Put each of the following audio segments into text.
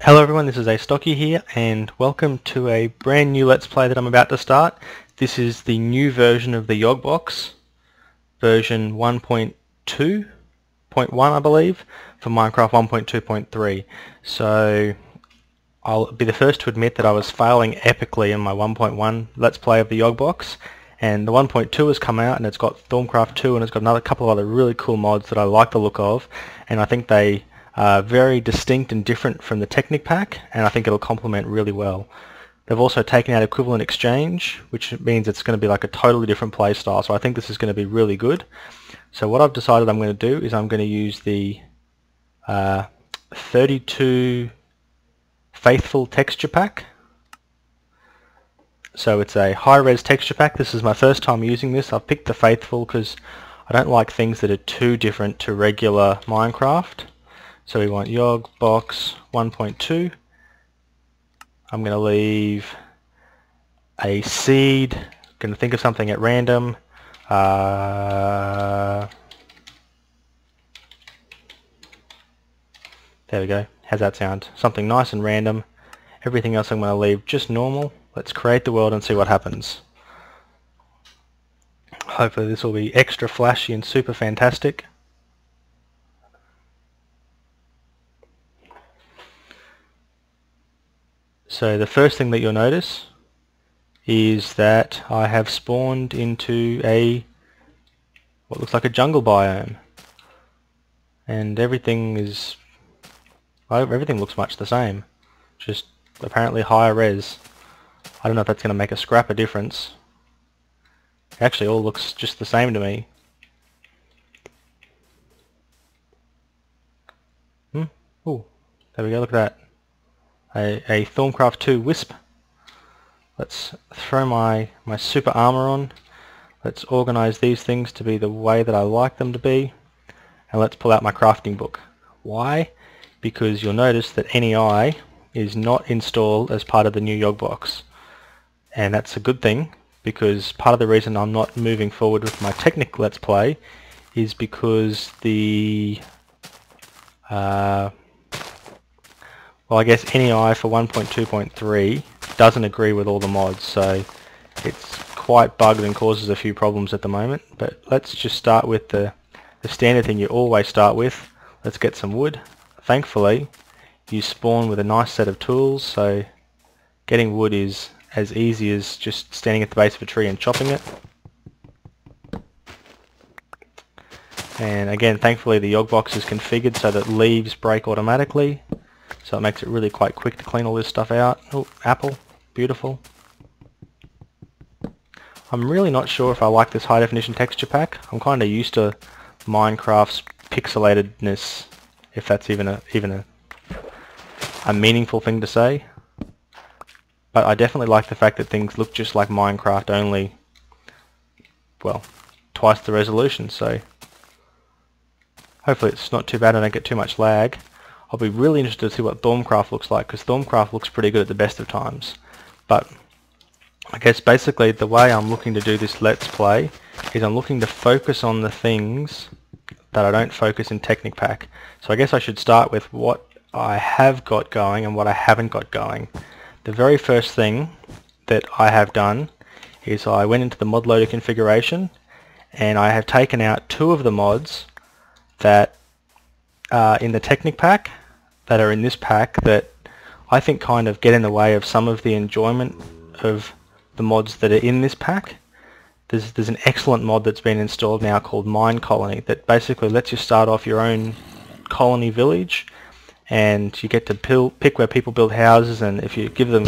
Hello everyone, this is Astocky here and welcome to a brand new Let's Play that I'm about to start. This is the new version of the Yogbox, version 1.2.1 I believe, for Minecraft 1.2.3. So I'll be the first to admit that I was failing epically in my 1.1 Let's Play of the Yogbox, and the 1.2 has come out and it's got Thaumcraft 2 and it's got another couple of other really cool mods that I like the look of, and I think they very distinct and different from the Technic pack, and I think it'll complement really well. They've also taken out equivalent exchange, which means it's going to be like a totally different play style, so I think this is going to be really good. So what I've decided I'm going to do is I'm going to use the 32 Faithful texture pack. So it's a high-res texture pack. This is my first time using this. I've picked the Faithful because I don't like things that are too different to regular Minecraft. So we want Yogbox 1.2. I'm going to leave a seed. I'm going to think of something at random. There we go. How's that sound? Something nice and random. Everything else I'm going to leave just normal. Let's create the world and see what happens. Hopefully this will be extra flashy and super fantastic. So the first thing that you'll notice is that I have spawned into what looks like a jungle biome, and everything looks much the same, just apparently higher res. I don't know if that's going to make a scrap of difference. It actually all looks just the same to me. Oh, there we go, look at that. A Thaumcraft 2 Wisp. Let's throw my super armor on. Let's organize these things to be the way that I like them to be. And let's pull out my crafting book. Why? Because you'll notice that NEI is not installed as part of the new Yogbox. And that's a good thing, because part of the reason I'm not moving forward with my Technic Let's Play is because the well, I guess NEI for 1.2.3 doesn't agree with all the mods, so it's quite bugged and causes a few problems at the moment. But let's just start with the standard thing you always start with. Let's get some wood. Thankfully, you spawn with a nice set of tools, so getting wood is as easy as just standing at the base of a tree and chopping it. And again, thankfully the Yogbox is configured so that leaves break automatically. So it makes it really quite quick to clean all this stuff out. Oh, apple. Beautiful. I'm really not sure if I like this high definition texture pack. I'm kind of used to Minecraft's pixelatedness, if that's even a meaningful thing to say. But I definitely like the fact that things look just like Minecraft, only, well, twice the resolution. So hopefully it's not too bad. I don't get too much lag. I'll be really interested to see what Thaumcraft looks like, because Thaumcraft looks pretty good at the best of times. But I guess basically the way I'm looking to do this Let's Play is I'm looking to focus on the things that I don't focus in Technic Pack. So I guess I should start with what I have got going and what I haven't got going. The very first thing that I have done is I went into the mod loader configuration and I have taken out two of the mods that in the Technic Pack that are in this pack that I think kind of get in the way of some of the enjoyment of the mods that are in this pack. There's an excellent mod that's been installed now called Mine Colony that basically lets you start off your own colony village, and you get to pick where people build houses, and if you give them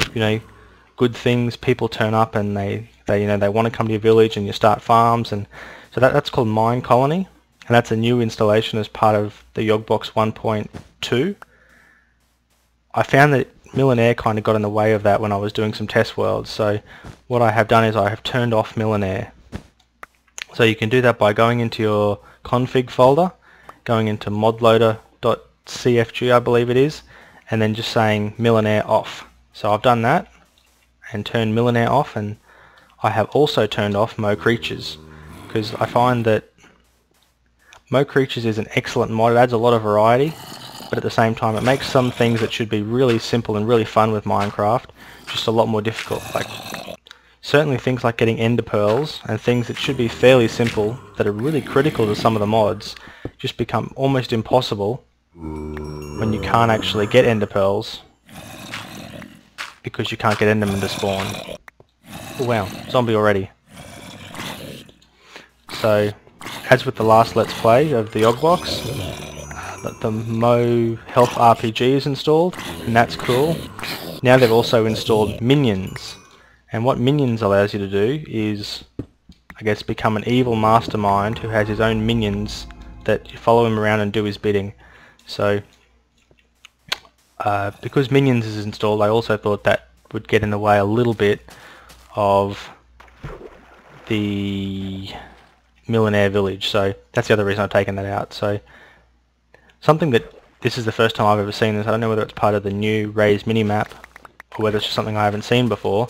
good things, people turn up and they want to come to your village, and you start farms, and so that's called Mine Colony, and that's a new installation as part of the Yogbox 1.2. I found that Millionaire kind of got in the way of that when I was doing some test worlds, so what I have done is I have turned off Millionaire. So you can do that by going into your config folder, going into modloader.cfg I believe it is, and then just saying Millionaire off. So I've done that and turned Millionaire off, and I have also turned off Mo Creatures, because I find that Mo Creatures is an excellent mod. It adds a lot of variety, but at the same time it makes some things that should be really simple and really fun with Minecraft just a lot more difficult. Like certainly things like getting ender pearls and things that should be fairly simple that are really critical to some of the mods just become almost impossible when you can't actually get ender pearls because you can't get endermen to spawn. Oh wow, zombie already. So, as with the last Let's Play of the Yogbox, the Mo Health RPG is installed, and that's cool. Now they've also installed minions, and what minions allows you to do is, I guess, become an evil mastermind who has his own minions that you follow him around and do his bidding. So, because minions is installed, I also thought that would get in the way a little bit of the Millionaire Village, so that's the other reason I've taken that out. So something that this is the first time I've ever seen this. I don't know whether it's part of the new raised minimap or whether it's just something I haven't seen before,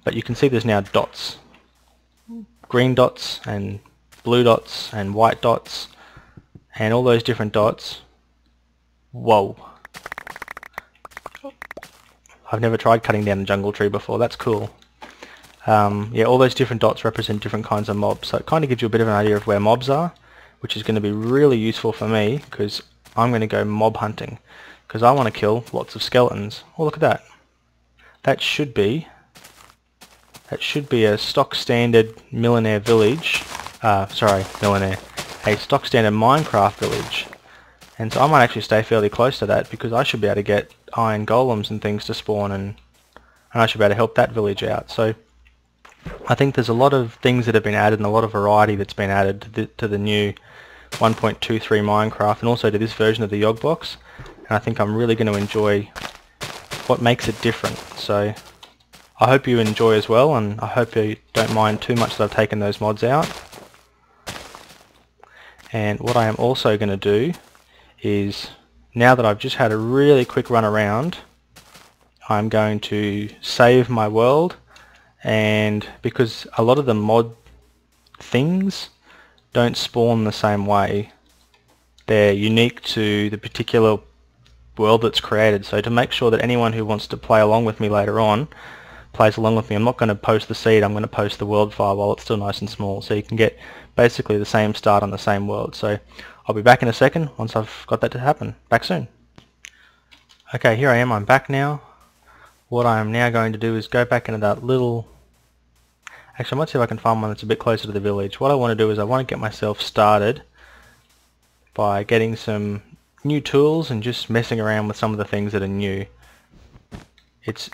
but you can see there's now dots, green dots and blue dots and white dots, and all those different dots. Whoa, I've never tried cutting down a jungle tree before. That's cool. Yeah, all those different dots represent different kinds of mobs, so it kind of gives you a bit of an idea of where mobs are, which is going to be really useful for me because I'm going to go mob hunting because I want to kill lots of skeletons. Oh, look at that. That should be a stock standard Millionaire village. Sorry, Millionaire. A stock standard Minecraft village. And so I might actually stay fairly close to that because I should be able to get iron golems and things to spawn, and I should be able to help that village out. So I think there's a lot of things that have been added and a lot of variety that's been added to the new 1.23 Minecraft and also to this version of the Yogbox, and I think I'm really going to enjoy what makes it different. So I hope you enjoy as well, and I hope you don't mind too much that I've taken those mods out. And what I am also going to do is, now that I've just had a really quick run around, I'm going to save my world, and because a lot of the mod things don't spawn the same way, they're unique to the particular world that's created. So to make sure that anyone who wants to play along with me later on plays along with me, I'm not going to post the seed, I'm going to post the world file while it's still nice and small, so you can get basically the same start on the same world. So I'll be back in a second once I've got that to happen. Back soon. Okay, here I am, I'm back now. What I am now going to do is go back into that little... Actually, I might see if I can find one that's a bit closer to the village. What I want to do is I want to get myself started by getting some new tools and just messing around with some of the things that are new. It's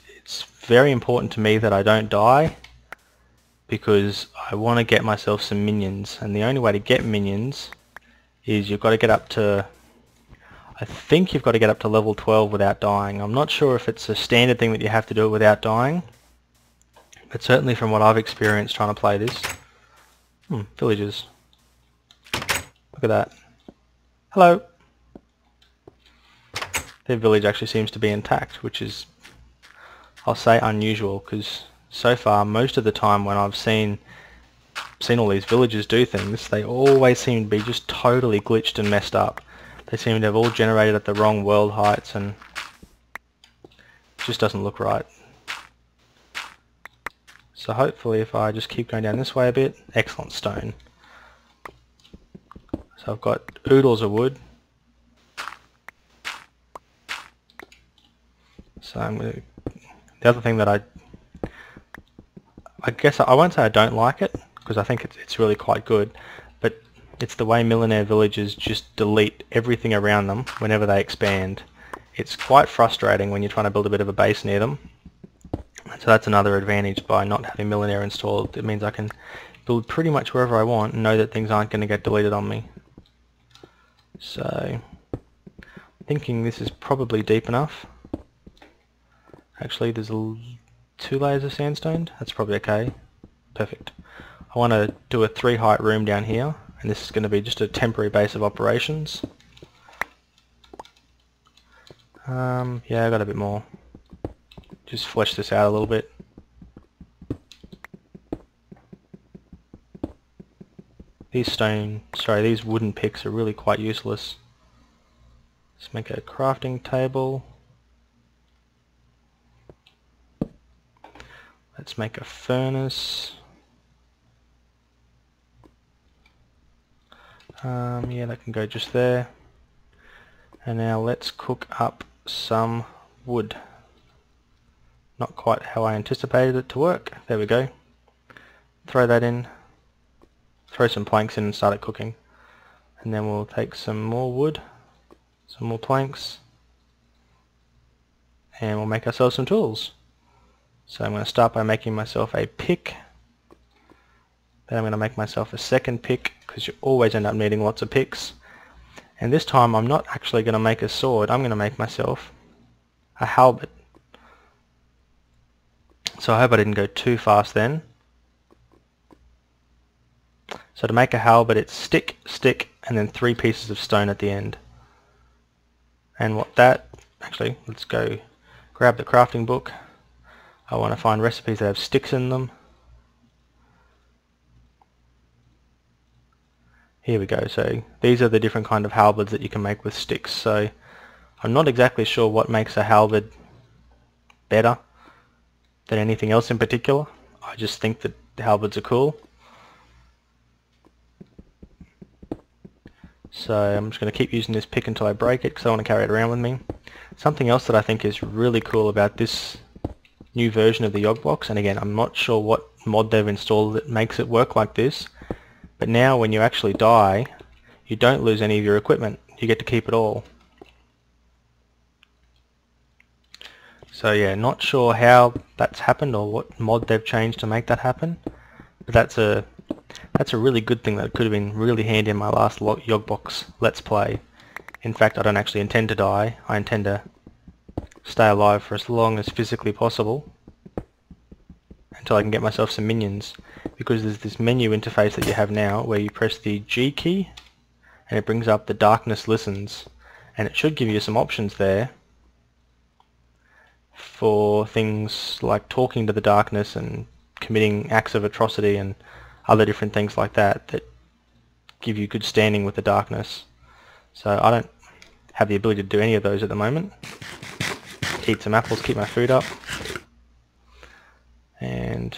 very important to me that I don't die because I want to get myself some minions, and the only way to get minions is you've got to get up to... I think you've got to get up to level 12 without dying. I'm not sure if it's a standard thing that you have to do it without dying, but certainly from what I've experienced trying to play this... villagers. Look at that. Hello! Their village actually seems to be intact, which is, I'll say, unusual, because so far, most of the time when I've seen all these villagers do things, they always seem to be just totally glitched and messed up. They seem to have all generated at the wrong world heights, and it just doesn't look right. So hopefully if I just keep going down this way a bit... Excellent stone. So I've got oodles of wood. So I'm going to... The other thing that I guess I won't say I don't like it, because I think it's really quite good, but it's the way Millionaire villages just delete everything around them whenever they expand. It's quite frustrating when you're trying to build a bit of a base near them. So that's another advantage by not having Millionaire installed. It means I can build pretty much wherever I want and know that things aren't going to get deleted on me. So, thinking this is probably deep enough. Actually, there's 2 layers of sandstone. That's probably okay. Perfect. I want to do a 3 height room down here, and this is going to be just a temporary base of operations. Yeah, I got a bit more. Just flesh this out a little bit. These wooden picks are really quite useless. Let's make a crafting table. Let's make a furnace. Yeah, that can go just there. And now let's cook up some wood. Not quite how I anticipated it to work. There we go. Throw that in. Throw some planks in and start it cooking. And then we'll take some more wood, some more planks, and we'll make ourselves some tools. So I'm going to start by making myself a pick. Then I'm going to make myself a second pick, because you always end up needing lots of picks. And this time I'm not actually going to make a sword, I'm going to make myself a halberd. So I hope I didn't go too fast then. So to make a halberd, it's stick, stick, and then 3 pieces of stone at the end. And actually, let's go grab the crafting book. I want to find recipes that have sticks in them. Here we go. So these are the different kind of halberds that you can make with sticks. So I'm not exactly sure what makes a halberd better than anything else in particular. I just think that halberds are cool. So I'm just going to keep using this pick until I break it, because I want to carry it around with me. Something else that I think is really cool about this new version of the Yogbox, and again, I'm not sure what mod they've installed that makes it work like this, but now when you actually die, you don't lose any of your equipment. You get to keep it all. So yeah, not sure how that's happened or what mod they've changed to make that happen, but that's a really good thing that could have been really handy in my last Yogbox Let's Play. In fact, I don't actually intend to die. I intend to stay alive for as long as physically possible until I can get myself some minions, because there's this menu interface that you have now where you press the G key and it brings up the darkness listens, and it should give you some options there for things like talking to the darkness and committing acts of atrocity and other different things like that that give you good standing with the darkness. So I don't have the ability to do any of those at the moment. Eat some apples, keep my food up. And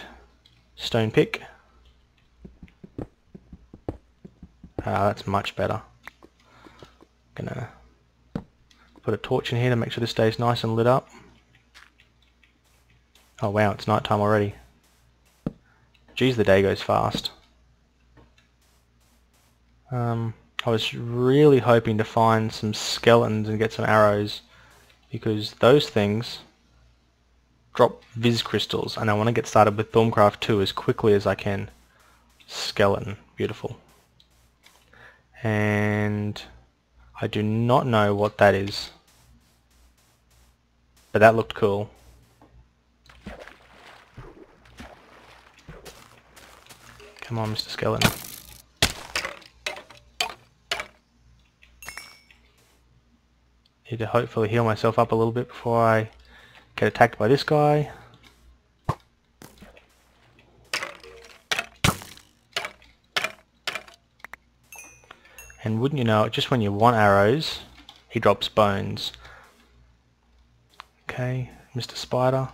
stone pick. That's much better. Gonna put a torch in here to make sure this stays nice and lit up. Oh wow, it's night time already. Geez, the day goes fast. I was really hoping to find some skeletons and get some arrows, because those things drop Viz crystals, and I want to get started with Thaumcraft 2 as quickly as I can. Skeleton, beautiful. And I do not know what that is, but that looked cool. Come on, Mr. Skeleton. Need to hopefully heal myself up a little bit before I get attacked by this guy. And wouldn't you know it, just when you want arrows, he drops bones. Okay, Mr. Spider.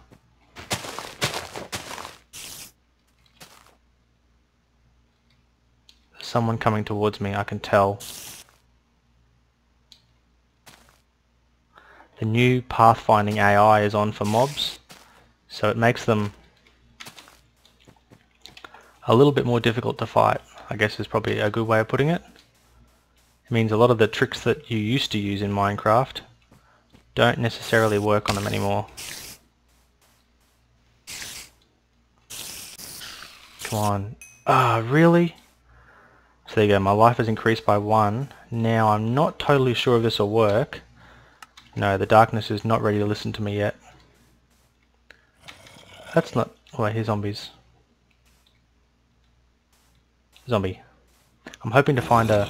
There's someone coming towards me, I can tell. The new pathfinding AI is on for mobs, so it makes them a little bit more difficult to fight, I guess is probably a good way of putting it. It means a lot of the tricks that you used to use in Minecraft don't necessarily work on them anymore. Come on. Ah, really? So there you go, my life has increased by 1. Now I'm not totally sure if this will work. No, the darkness is not ready to listen to me yet. That's not... Oh, wait, here's zombies. Zombie. I'm hoping to find a...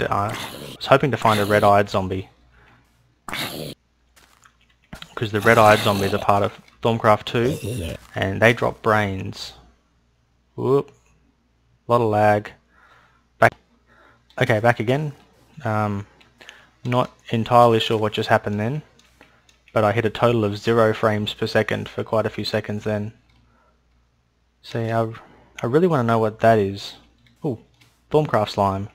I was hoping to find a red-eyed zombie. Because the red-eyed zombies are part of Thaumcraft 2, and they drop brains. Whoop. A lot of lag. Back. Okay, back again. Not entirely sure what just happened then, but I hit a total of 0 frames per second for quite a few seconds then. See, I really want to know what that is. Ooh, Thorncraft slime.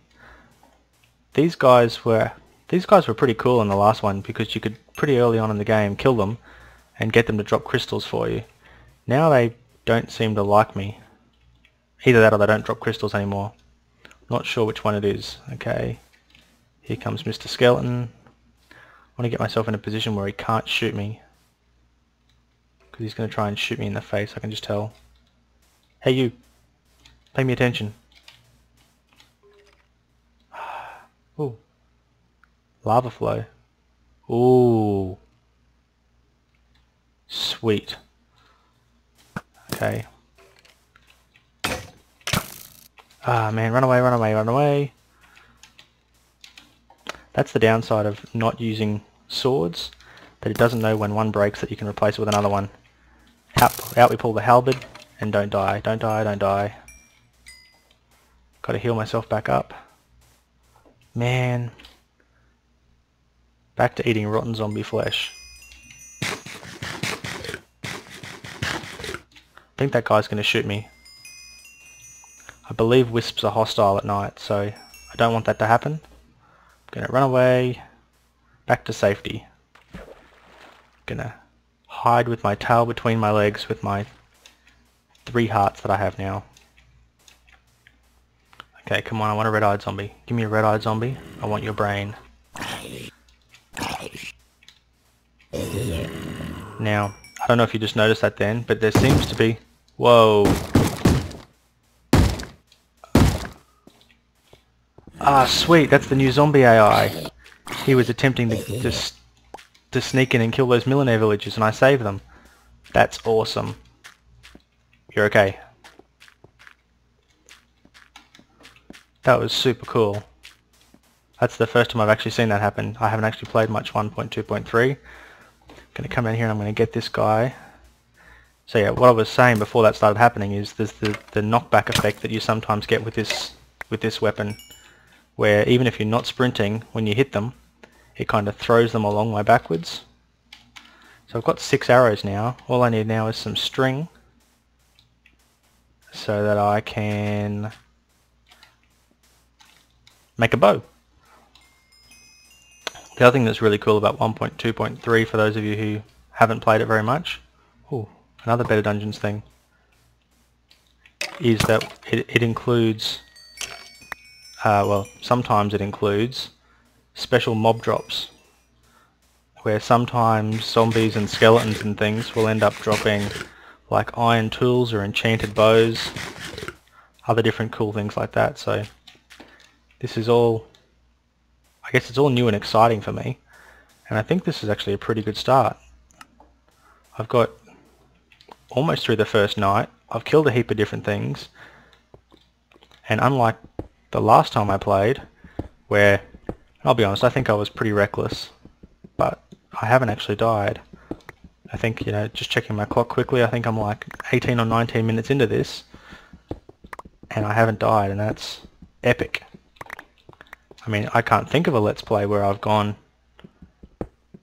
These guys were pretty cool in the last one because you could pretty early on in the game kill them and get them to drop crystals for you. Now they don't seem to like me. Either that or they don't drop crystals anymore. Not sure which one it is. Okay, here comes Mr. Skeleton. I want to get myself in a position where he can't shoot me, because he's going to try and shoot me in the face, I can just tell. Hey you, pay me attention. Ooh, lava flow. Ooh, sweet. Okay. Ah man, run away, run away, run away. That's the downside of not using swords, that it doesn't know when one breaks that you can replace it with another one. Out we pull the halberd, and don't die, don't die, don't die. Gotta heal myself back up. Man. Back to eating rotten zombie flesh. I think that guy's gonna shoot me. I believe wisps are hostile at night, so I don't want that to happen. I'm gonna run away, back to safety. Gonna hide with my tail between my legs with my 3 hearts that I have now. Okay, come on, I want a red-eyed zombie. Give me a red-eyed zombie. I want your brain. Now, I don't know if you just noticed that then, but there seems to be... Whoa! Ah, sweet, that's the new zombie AI. He was attempting to sneak in and kill those millionaire villagers, and I saved them. That's awesome. You're okay. That was super cool. That's the first time I've actually seen that happen. I haven't actually played much 1.2.3. I'm going to come down here and I'm going to get this guy. So yeah, what I was saying before that started happening is there's the knockback effect that you sometimes get with this weapon, where even if you're not sprinting, when you hit them, it kind of throws them a long way backwards. So I've got 6 arrows now. All I need now is some string so that I can make a bow. The other thing that's really cool about 1.2.3, for those of you who haven't played it very much, ooh, another Better Dungeons thing, is that it includes, well, sometimes it includes special mob drops, where sometimes zombies and skeletons and things will end up dropping like iron tools or enchanted bows, other different cool things like that. So this is all, I guess it's all new and exciting for me, and I think this is actually a pretty good start. I've got almost through the first night. I've killed a heap of different things, and unlike the last time I played, where, I'll be honest, I think I was pretty reckless, but I haven't actually died. I think, you know, just checking my clock quickly, I think I'm like 18 or 19 minutes into this, and I haven't died, and that's epic. I mean, I can't think of a Let's Play where I've gone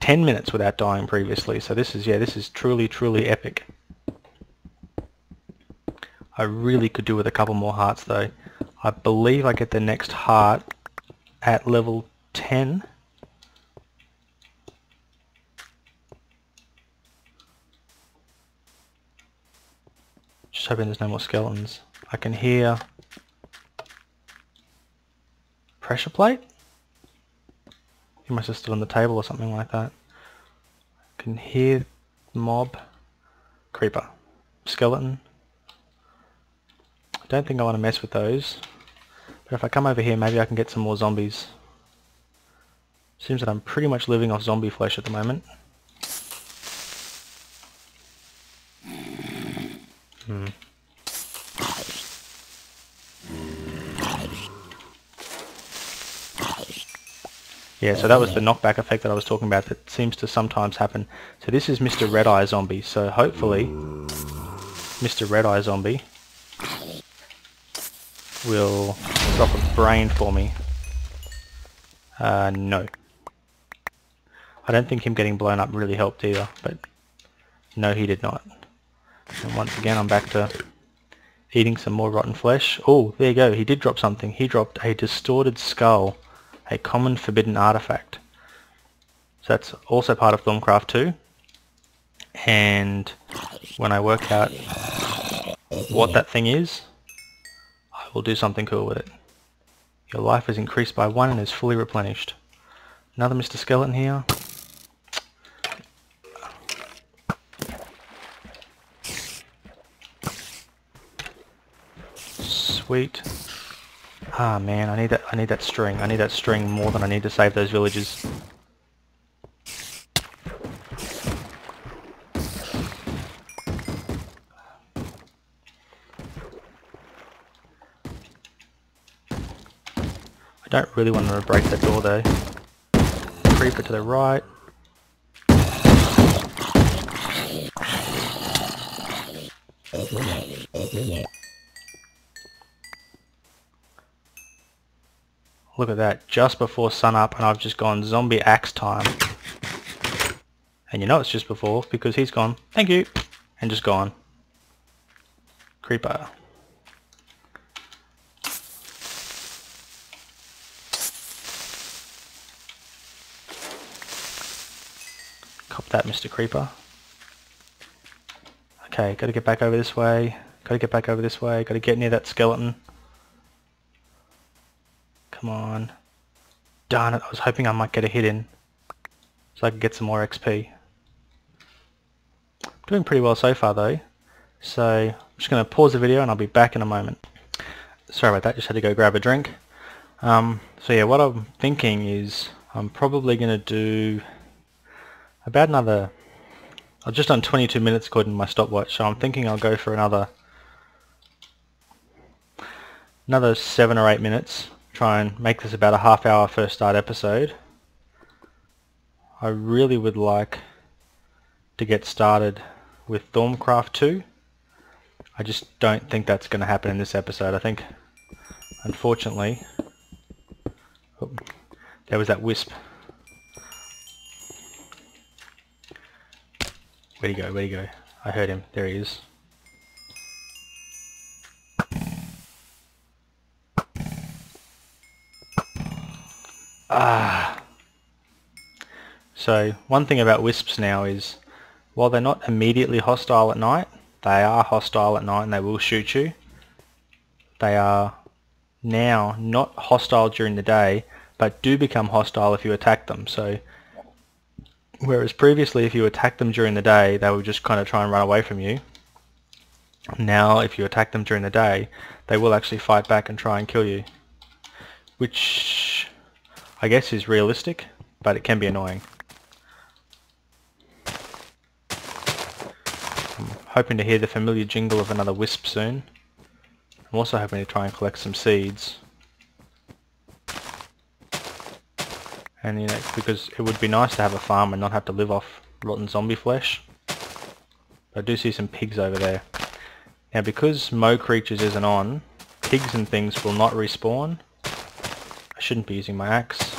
10 minutes without dying previously, so this is, yeah, this is truly, truly epic. I really could do with a couple more hearts though. I believe I get the next heart at level 10. Just hoping there's no more skeletons. I can hear pressure plate? He must have stood on the table or something like that. I can hear mob, creeper, skeleton. I don't think I want to mess with those, but if I come over here maybe I can get some more zombies. Seems that I'm pretty much living off zombie flesh at the moment. Yeah, so that was the knockback effect that I was talking about that seems to sometimes happen. So this is Mr. Red Eye Zombie, so hopefully Mr. Red Eye Zombie will drop a brain for me. No. I don't think him getting blown up really helped either, but no, he did not. And once again, I'm back to eating some more rotten flesh. Oh, there you go. He did drop something. He dropped a distorted skull, a common forbidden artifact. So that's also part of Thaumcraft 2. And when I work out what that thing is, I will do something cool with it. Your life is increased by 1 and is fully replenished. Another Mr. Skeleton here. Sweet. Ah man, I need that string. I need that string more than I need to save those villagers. I don't really want to break that door though. Creeper to the right. Look at that, just before sunup and I've just gone zombie axe time. And you know it's just before because he's gone, thank you, and just gone. Creeper. Cop that, Mr. Creeper. Okay, gotta get back over this way. Gotta get back over this way. Gotta get near that skeleton. Come on. Darn it, I was hoping I might get a hit in so I could get some more XP. Doing pretty well so far though. So I'm just going to pause the video and I'll be back in a moment. Sorry about that, just had to go grab a drink. So yeah, what I'm thinking is I'm probably going to do about another... I've just done 22 minutes according to my stopwatch, so I'm thinking I'll go for another 7 or 8 minutes. Try and make this about a half-hour first start episode. I really would like to get started with Thaumcraft 2. I just don't think that's going to happen in this episode. I think, unfortunately... Oh, there was that wisp. Where'd he go? Where'd he go? I heard him. There he is. Ah. So one thing about wisps now is, while they're not immediately hostile at night, they are hostile at night and they will shoot you. They are now not hostile during the day, but do become hostile if you attack them. So whereas previously if you attack them during the day, they would just kind of try and run away from you. Now if you attack them during the day, they will actually fight back and try and kill you. Which I guess is realistic, but it can be annoying. I'm hoping to hear the familiar jingle of another wisp soon. I'm also hoping to try and collect some seeds. And you know, because it would be nice to have a farm and not have to live off rotten zombie flesh. I do see some pigs over there. Now because Mo Creatures isn't on, pigs and things will not respawn. I shouldn't be using my axe.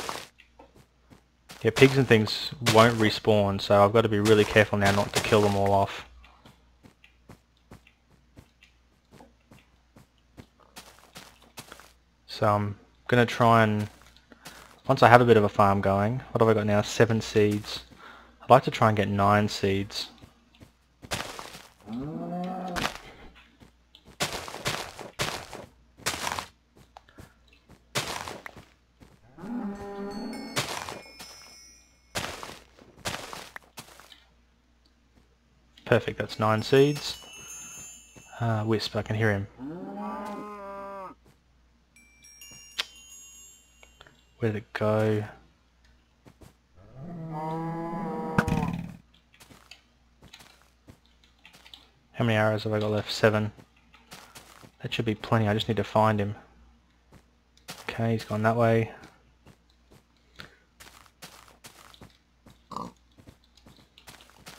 Yeah, pigs and things won't respawn, so I've got to be really careful now not to kill them all off. So I'm going to try and, once I have a bit of a farm going, what have I got now? 7 seeds. I'd like to try and get 9 seeds. Perfect, that's 9 seeds. Wisp, I can hear him. Where'd it go? How many arrows have I got left? 7. That should be plenty, I just need to find him. Okay, he's gone that way.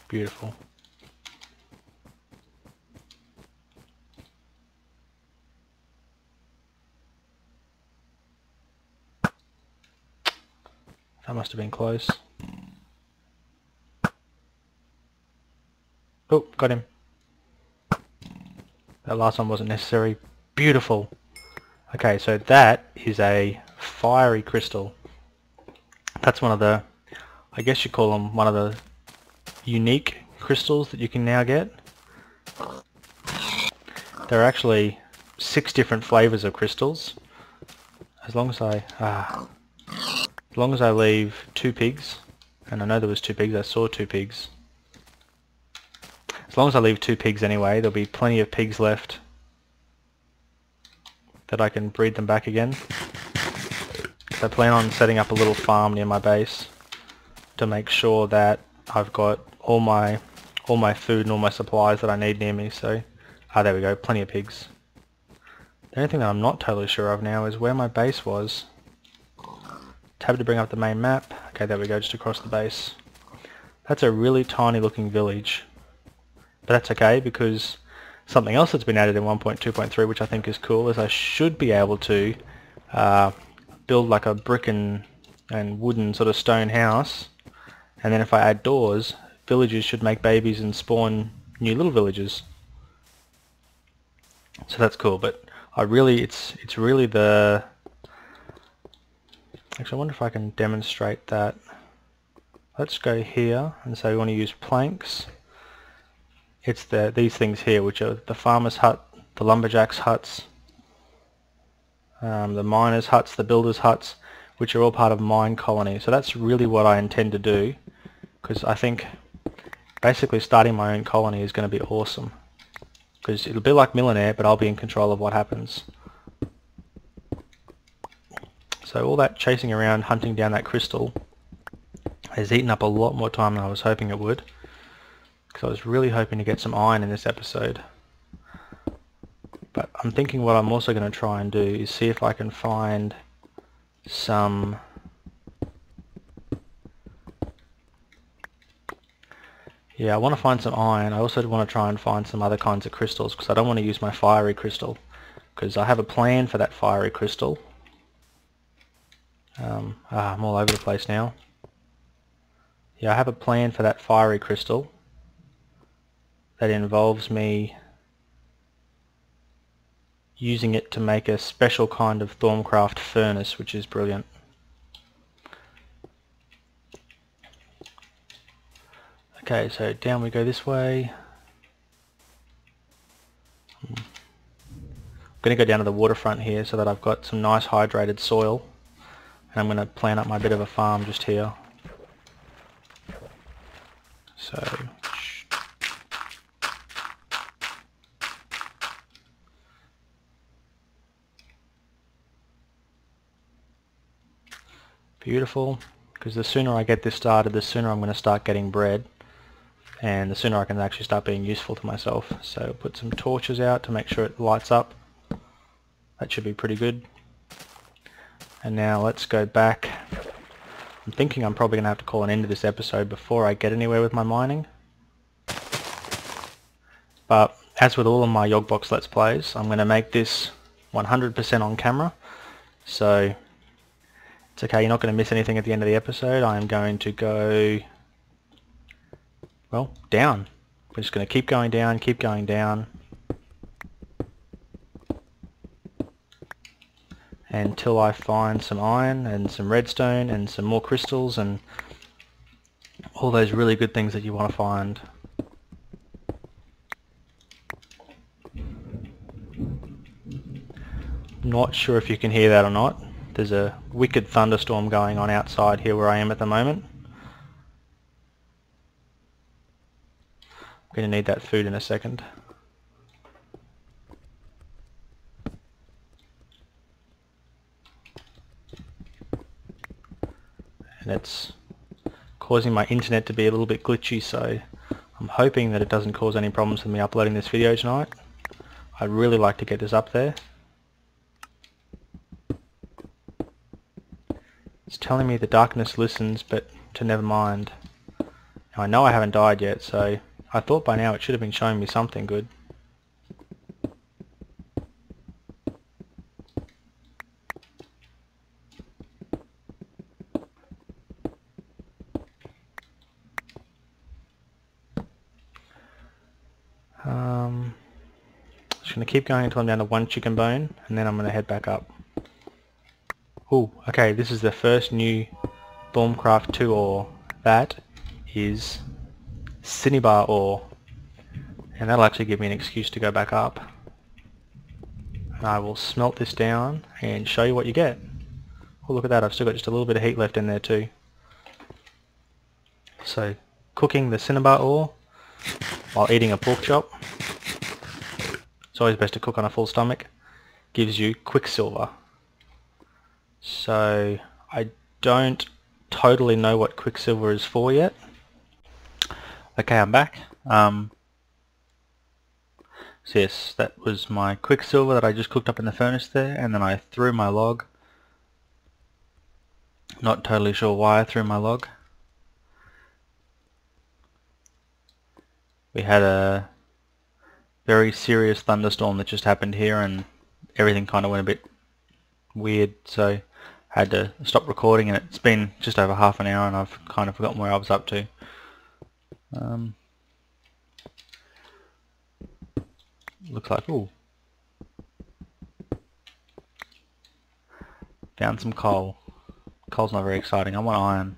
Beautiful. That must have been close. Oh, got him. That last one wasn't necessary. Beautiful. Okay, so that is a fiery crystal. That's one of the, I guess you call them one of the unique crystals that you can now get. There are actually 6 different flavors of crystals. As long as I leave 2 pigs, and I know there was 2 pigs, I saw 2 pigs. As long as I leave 2 pigs anyway, there'll be plenty of pigs left that I can breed them back again. So I plan on setting up a little farm near my base to make sure that I've got all my food and all my supplies that I need near me. So, there we go, plenty of pigs. The only thing that I'm not totally sure of now is where my base was. Tab to bring up the main map. Okay, there we go, just across the base. That's a really tiny looking village. But that's okay, because something else that's been added in 1.2.3 which I think is cool is I should be able to build like a brick and wooden sort of stone house, and then if I add doors, villagers should make babies and spawn new little villages. So that's cool, but it's really the... Actually, I wonder if I can demonstrate that. Let's go here and say we want to use planks. It's these things here, which are the farmer's hut, the lumberjack's huts, the miner's huts, the builder's huts, which are all part of mine colony. So that's really what I intend to do, because I think basically starting my own colony is going to be awesome. Because it'll be like Millionaire, but I'll be in control of what happens. So all that chasing around, hunting down that crystal has eaten up a lot more time than I was hoping it would. Because I was really hoping to get some iron in this episode. But I'm thinking what I'm also going to try and do is see if I can find some... Yeah, I want to find some iron. I also want to try and find some other kinds of crystals, because I don't want to use my fiery crystal. Because I have a plan for that fiery crystal. I'm all over the place now. Yeah, I have a plan for that fiery crystal that involves me using it to make a special kind of Thorncraft furnace, which is brilliant. Okay, so down we go this way. I'm going to go down to the waterfront here so that I've got some nice hydrated soil. And I'm going to plan up my bit of a farm just here. So... Beautiful, because the sooner I get this started, the sooner I'm going to start getting bread, and the sooner I can actually start being useful to myself. So put some torches out to make sure it lights up. That should be pretty good. And now let's go back. I'm thinking I'm probably going to have to call an end to this episode before I get anywhere with my mining. But as with all of my Yogbox Let's Plays, I'm going to make this 100% on camera. So it's okay, you're not going to miss anything at the end of the episode. I am going to go, well, down. We're just going to keep going down, until I find some iron and some redstone and some more crystals and all those really good things that you want to find. Not sure if you can hear that or not. There's a wicked thunderstorm going on outside here where I am at the moment. I'm going to need that food in a second. And it's causing my internet to be a little bit glitchy, so I'm hoping that it doesn't cause any problems with me uploading this video tonight. I'd really like to get this up there. It's telling me the darkness listens, but to never mind. Now, I know I haven't died yet, so I thought by now it should have been showing me something good. Just going to keep going until I'm down to 1 chicken bone, and then I'm going to head back up. Oh, okay, this is the first new Thorncraft 2 ore. That is cinnabar ore, and that'll actually give me an excuse to go back up. And I will smelt this down and show you what you get. Oh, look at that, I've still got just a little bit of heat left in there too. So, cooking the cinnabar ore while eating a pork chop, it's always best to cook on a full stomach, gives you quicksilver. So, I don't totally know what quicksilver is for yet. Okay, I'm back. So yes, that was my quicksilver that I just cooked up in the furnace there, and then I threw my log. Not totally sure why I threw my log. We had a very serious thunderstorm that just happened here, and everything kind of went a bit weird, so I had to stop recording, and it's been just over half an hour and I've kind of forgotten where I was up to. Looks like, ooh, found some coal. Coal's not very exciting, I want iron.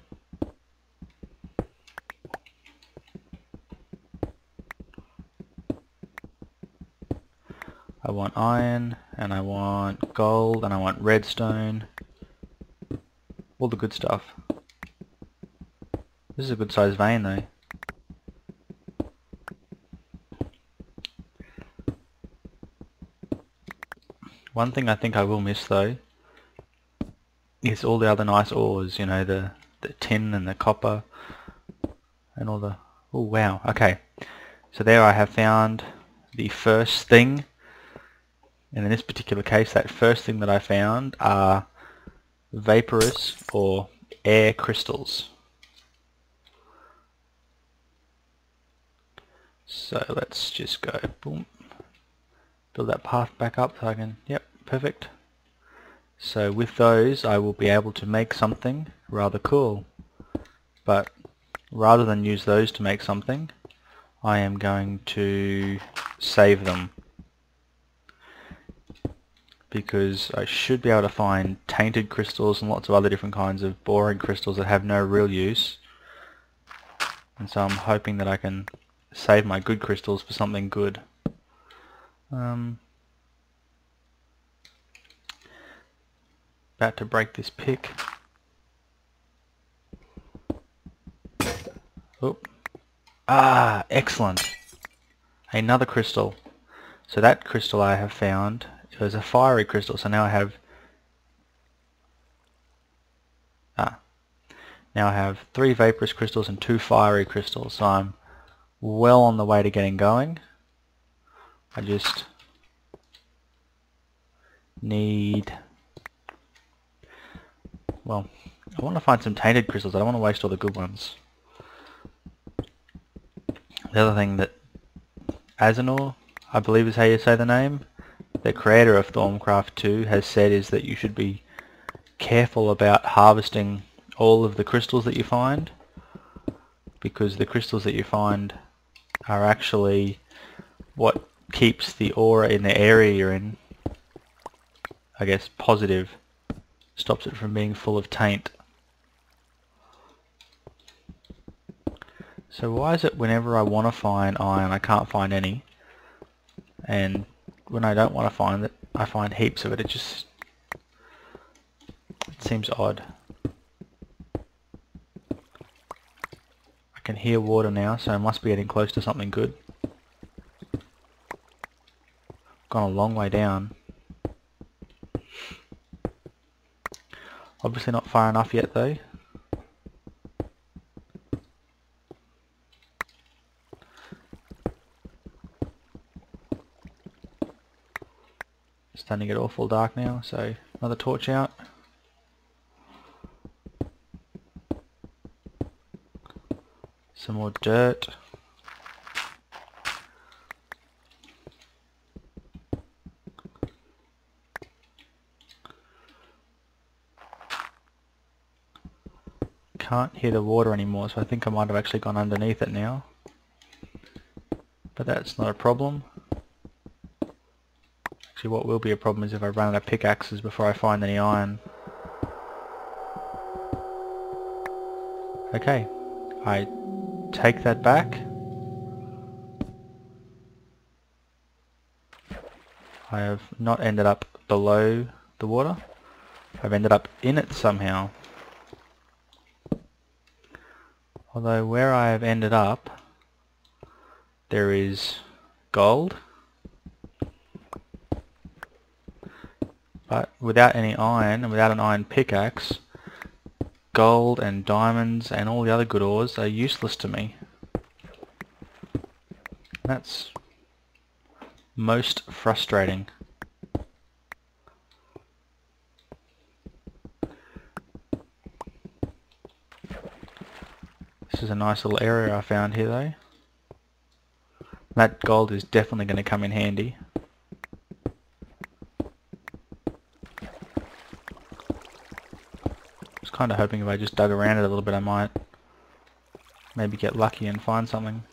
I want iron, and I want gold, and I want redstone. All the good stuff. This is a good sized vein though. One thing I think I will miss though is all the other nice ores, you know, the tin and the copper and all the... Oh wow, okay. So there I have found the first thing, and in this particular case that first thing that I found are vaporous or air crystals. So let's just go boom, build that path back up so I can, yep, perfect. So with those I will be able to make something rather cool, but rather than use those to make something, I am going to save them, because I should be able to find tainted crystals and lots of other different kinds of boring crystals that have no real use, and so I'm hoping that I can save my good crystals for something good. About to break this pick. Oh. Ah, excellent. Another crystal. So that crystal I have found, it was a fiery crystal, so now I have now I have 3 vaporous crystals and 2 fiery crystals, so I'm well on the way to getting going. I just need, well, I want to find some tainted crystals. I don't want to waste all the good ones. The other thing that Azanor, I believe is how you say the name, the creator of Thorncraft 2, has said is that you should be careful about harvesting all of the crystals that you find, because the crystals that you find are actually what keeps the aura in the area you're in, I guess, positive, stops it from being full of taint. So why is it whenever I want to find iron I can't find any, and when I don't want to find it I find heaps of it? It seems odd. I can hear water now, so I must be getting close to something good. Gone a long way down. Obviously not far enough yet though. It's starting to get awful dark now, so another torch out. Some more dirt. Can't hear the water anymore, so I think I might have actually gone underneath it now. but that's not a problem. Actually, what will be a problem is if I run out of pickaxes before I find any iron. Okay, I take that back. I have not ended up below the water. I've ended up in it somehow. Although where I have ended up, there is gold, but without any iron and without an iron pickaxe, gold and diamonds and all the other good ores are useless to me. That's most frustrating. This is a nice little area I found here though. That gold is definitely going to come in handy. I was kind of hoping if I just dug around it a little bit I might maybe get lucky and find something.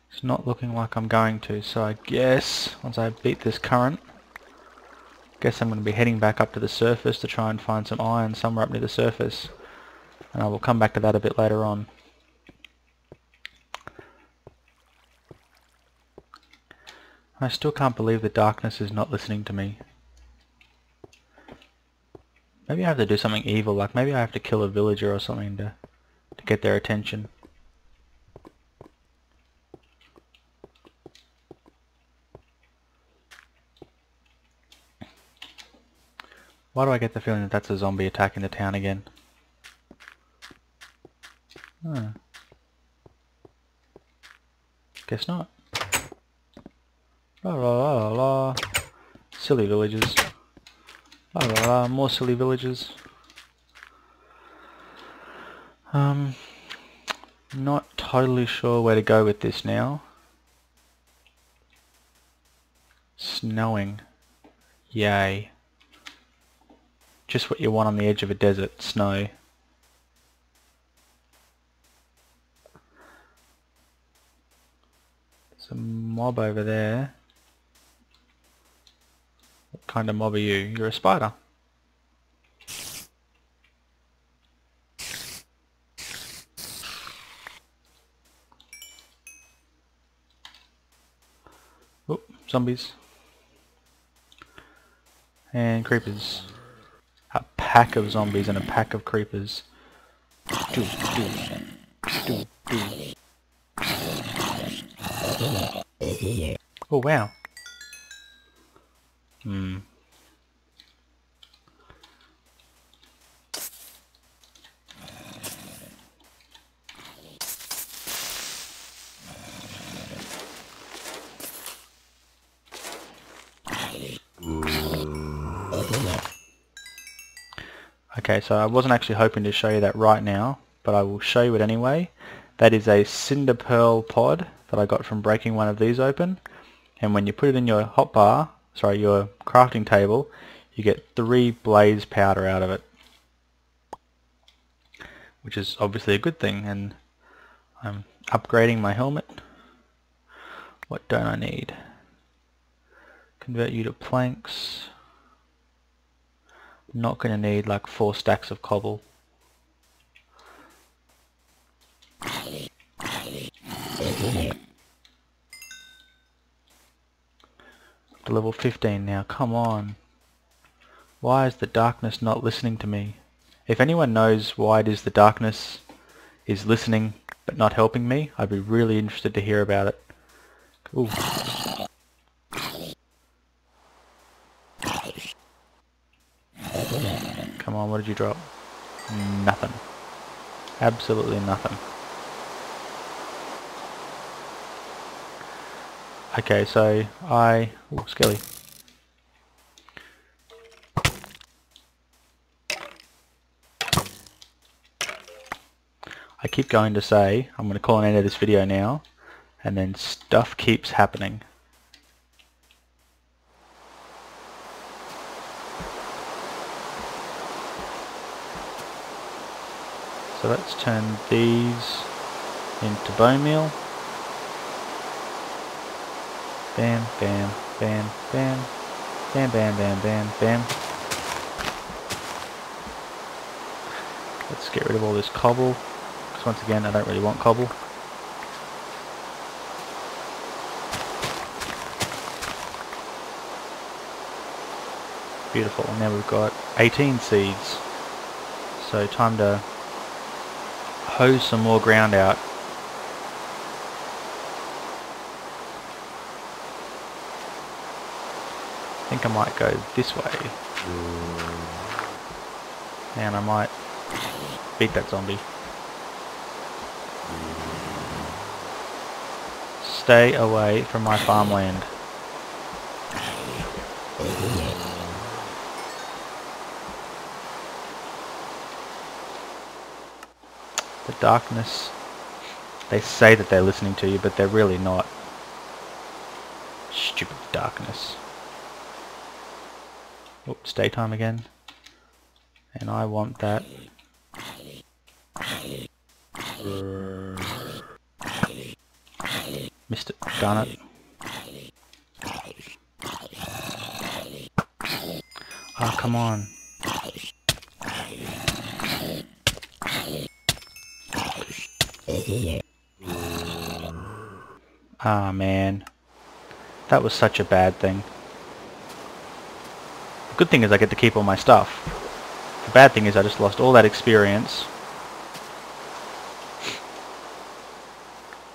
It's not looking like I'm going to, so I guess once I beat this current, I'm going to be heading back up to the surface to try and find some iron somewhere up near the surface, and I will come back to that a bit later on. I still can't believe the darkness is not listening to me. Maybe I have to do something evil, like maybe I have to kill a villager or something to get their attention. Why do I get the feeling that that's a zombie attacking the town again? Huh. Guess not. La la la la la. Silly villagers. La la la, more silly villagers. Not totally sure where to go with this now. Snowing. Yay. Just what you want on the edge of a desert, snow. There's a mob over there. What kind of mob are you? You're a spider. Oh, zombies. And creepers. A pack of zombies and a pack of creepers. Oh wow. Okay, so I wasn't actually hoping to show you that right now, but I will show you it anyway. That is a cinder pearl pod that I got from breaking one of these open, and when you put it in your hotbar, sorry, your crafting table, you get 3 blaze powder out of it, which is obviously a good thing. And I'm upgrading my helmet. What don't I need? Convert you to planks. Not going to need like 4 stacks of cobble. To level 15 now, come on. Why is the darkness not listening to me? If anyone knows why it is the darkness is listening but not helping me, I'd be really interested to hear about it. Ooh. Come on, what did you drop? Nothing. Absolutely nothing. Okay, so ooh, skelly. I keep going to say, I'm going to call an end to this video now, and then stuff keeps happening. So let's turn these into bone meal. Bam, bam, bam, bam, bam, bam, bam, bam, bam. Let's get rid of all this cobble, because once again I don't really want cobble. Beautiful, and now we've got 18 seeds. So time to hose some more ground out. I think I might go this way. And I might beat that zombie. Stay away from my farmland. The darkness. They say that they're listening to you, but they're really not. Stupid darkness. Oh, it's daytime again. And I want that. Missed it. Darn it. Ah, oh, come on. Ah, man. That was such a bad thing. The good thing is I get to keep all my stuff. The bad thing is I just lost all that experience.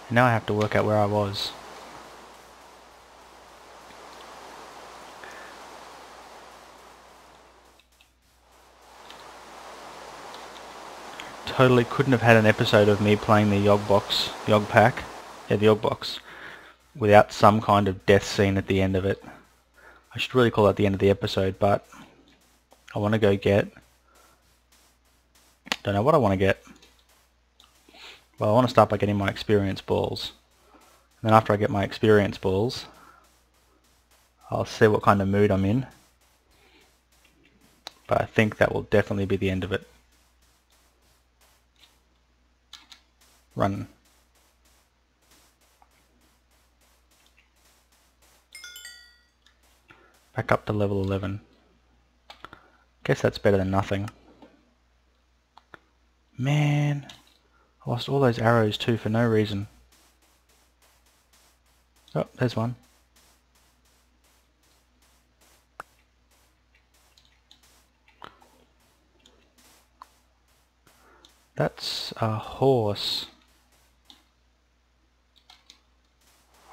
And now I have to work out where I was. Totally couldn't have had an episode of me playing the Yogbox, the Yogbox, without some kind of death scene at the end of it. I should really call that the end of the episode, but I want to go get... Don't know what I want to get. Well, I want to start by getting my experience balls. And then after I get my experience balls, I'll see what kind of mood I'm in. But I think that will definitely be the end of it. Run. Back up to level 11. Guess that's better than nothing. Man, I lost all those arrows too for no reason. Oh, there's one. That's a horse.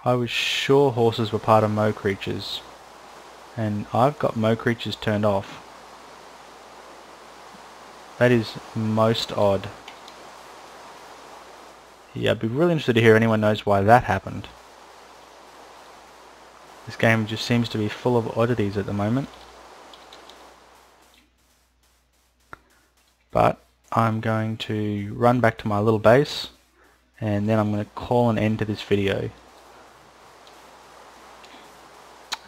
I was sure horses were part of Mo creatures, and I've got Mo creatures turned off. That is most odd. Yeah, I'd be really interested to hear anyone knows why that happened. This game just seems to be full of oddities at the moment. But I'm going to run back to my little base, and then I'm going to call an end to this video.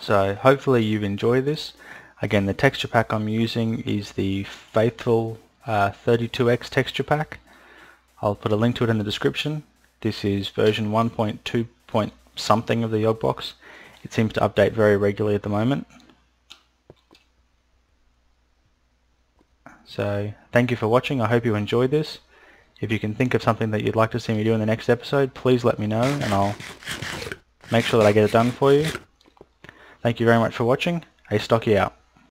So hopefully you've enjoyed this. Again, the texture pack I'm using is the Faithful 32X texture pack. I'll put a link to it in the description. This is version 1.2 point something of the Yogbox. It seems to update very regularly at the moment. So thank you for watching. I hope you enjoyed this. If you can think of something that you'd like to see me do in the next episode, please let me know and I'll make sure that I get it done for you. Thank you very much for watching. Astocky out.